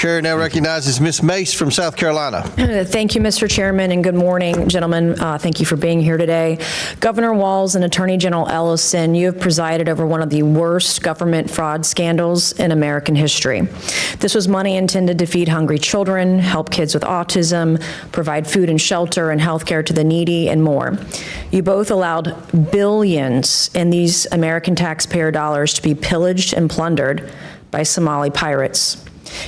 Chair now recognizes Ms. Mace from South Carolina. Thank you, Mr. Chairman, and good morning, gentlemen. Thank you for being here today. Governor Walz and Attorney General Ellison, you have presided over one of the worst government fraud scandals in American history. This was money intended to feed hungry children, help kids with autism, provide food and shelter and health care to the needy, and more. You both allowed billions in these American taxpayer dollars to be pillaged and plundered by Somali pirates.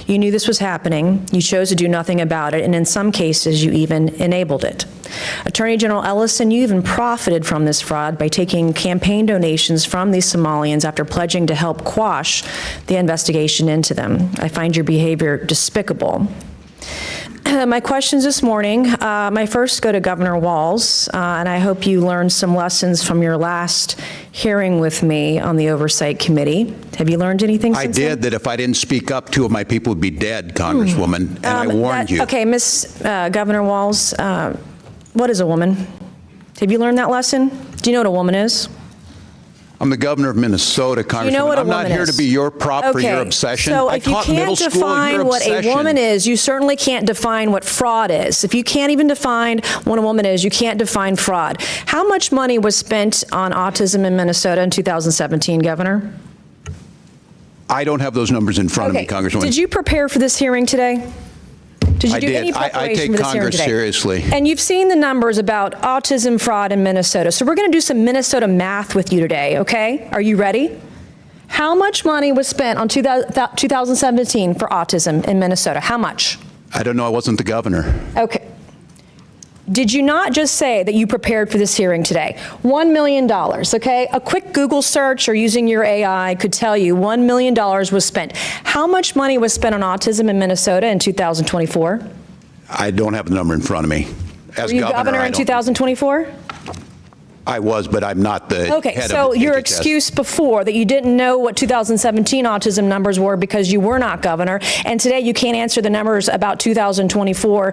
You knew this was happening, you chose to do nothing about it, and in some cases, you even enabled it. Attorney General Ellison, you even profited from this fraud by taking campaign donations from these Somalians after pledging to help quash the investigation into them. I find your behavior despicable. My questions this morning, my first go to Governor Walz, and I hope you learned some lessons from your last hearing with me on the Oversight Committee. Have you learned anything since then? I did, that if I didn't speak up, 2 of my people would be dead, Congresswoman, and I warned you. Okay, Governor Walz, what is a woman? Have you learned that lesson? Do you know what a woman is? I'm the governor of Minnesota, Congresswoman. You know what a woman I'm not here to be your prop for your obsession. So if you can't define what a woman is, you certainly can't define what fraud is. If you can't even define what a woman is, you can't define fraud. How much money was spent on autism in Minnesota in 2017, Governor? I don't have those numbers in front of me, Congresswoman. Did you prepare for this hearing today? Did you do any preparation I take for this hearing Congress today? seriously. And you've seen the numbers about autism fraud in Minnesota. So we're going to do some Minnesota math with you today, okay? Are you ready? How much money was spent on 2017 for autism in Minnesota? How much? I don't know. I wasn't the governor. Okay. Did you not just say that you prepared for this hearing today? $1 million, okay? A quick Google search or using your AI could tell you $1 million was spent. How much money was spent on autism in Minnesota in 2024? I don't have the number in front of me. As Were you governor in 2024? I was, but I'm not the head of Okay, so your excuse before that you didn't know what 2017 autism numbers were because you were not governor, and today you can't answer the numbers about 2024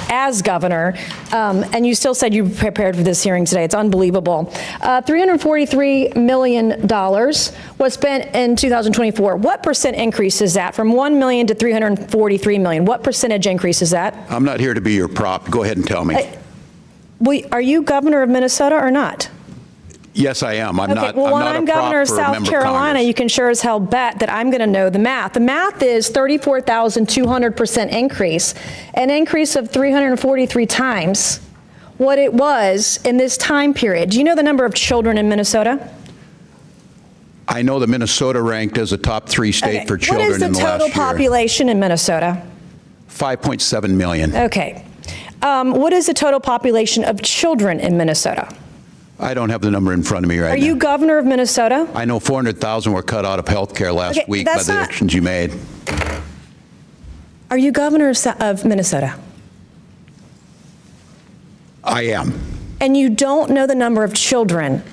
as governor, and you still said you prepared for this hearing today. It's unbelievable. $343 million was spent in 2024. What percent increase is that from 1 million to 343 million? What percentage increase is that? I'm not here to be your prop. Go ahead and tell me. Are you governor of Minnesota or not? Yes, I am. I'm not. Well, I'm when not I'm a prop governor of for a South member of Carolina, Congress. you can sure as hell bet that I'm going to know the math. The math is 34,200% increase, an increase of 343 times what it was in this time period. Do you know the number of children in Minnesota? I know that Minnesota ranked as a top 3 state for children in the last year. What is the total population in Minnesota? 5.7 million. Okay. What is the total population of children in Minnesota? I don't have the number in front of me right now. Are you governor of Minnesota? I know 400,000 were cut out of health care last week by the actions you made. Are you governor of Minnesota? I am. And you don't know the number of children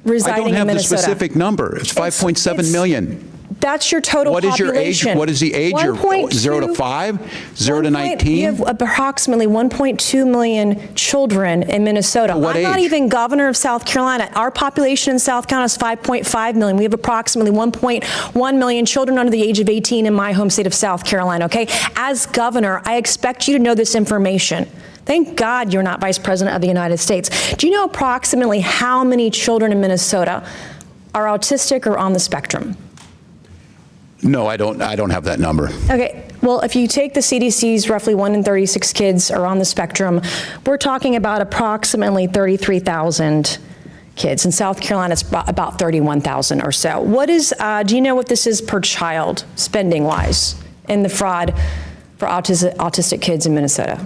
residing in Minnesota? I don't have the specific number. It's 5.7 million. That's your total population. What is your age? What is the age? 0 to 5? 0 to 19? You have approximately 1.2 million children in Minnesota. What I'm not age? even governor of South Carolina. Our population in South Carolina is 5.5 million. We have approximately 1.1 million children under the age of 18 in my home state of South Carolina, okay? As governor, I expect you to know this information. Thank God you're not Vice President of the United States. Do you know approximately how many children in Minnesota are autistic or on the spectrum? No, I don't have that number. Okay, well, if you take the CDC's roughly 1 in 36 kids are on the spectrum, we're talking about approximately 33,000 kids. In South Carolina, it's about 31,000 or so. What is, do you know what this is per child, spending-wise, in the fraud for autistic kids in Minnesota?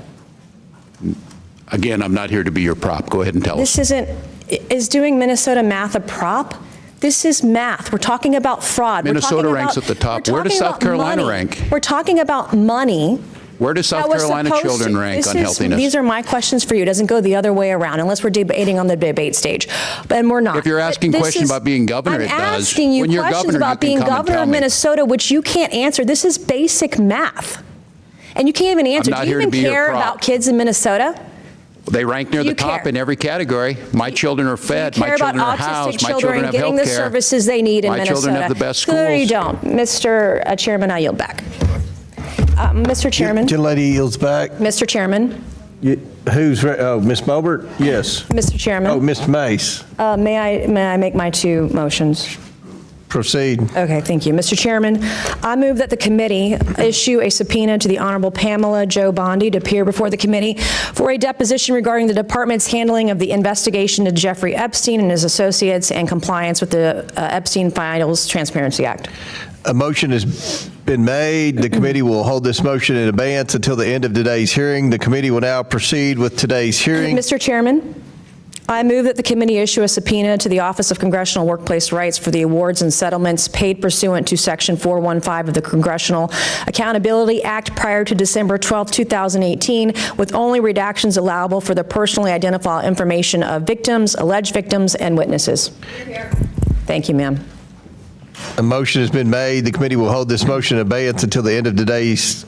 Again, I'm not here to be your prop. Go ahead and tell us. Is doing Minnesota math a prop? This is math. We're talking about fraud. Minnesota ranks at the top. Where does South Carolina rank? We're talking about money. Where does South Carolina children rank on healthiness? These are my questions for you. It doesn't go the other way around unless we're debating on the debate stage. And we're not. If you're asking questions about being governor, it does. I'm asking you questions about being governor of Minnesota, which you can't answer. This is basic math. And you can't even answer. Do you even care about kids in Minnesota? They rank near the top in every category. My children are fed. My children are housed. My children have health care. Getting the services they need in Minnesota. My children have the best schools. No, you don't. Mr. Chairman, I yield back. Mr. Chairman. Gentlelady yields back. Mr. Chairman. Ms. Mulbert? Yes. Mr. Chairman. Oh, Mr. Mace. May I make my two motions? Proceed. Okay, thank you. Mr. Chairman, I move that the committee issue a subpoena to the Honorable Pamela Jo Bondi to appear before the committee for a deposition regarding the department's handling of the investigation to Jeffrey Epstein and his associates and compliance with the Epstein Files Transparency Act. A motion has been made. The committee will hold this motion in abeyance until the end of today's hearing. The committee will now proceed with today's hearing. Mr. Chairman, I move that the committee issue a subpoena to the Office of Congressional Workplace Rights for the awards and settlements paid pursuant to Section 415 of the Congressional Accountability Act prior to December 12, 2018, with only redactions allowable for the personally identifiable information of victims, alleged victims, and witnesses. Thank you, ma'am. A motion has been made. The committee will hold this motion in abeyance until the end of today's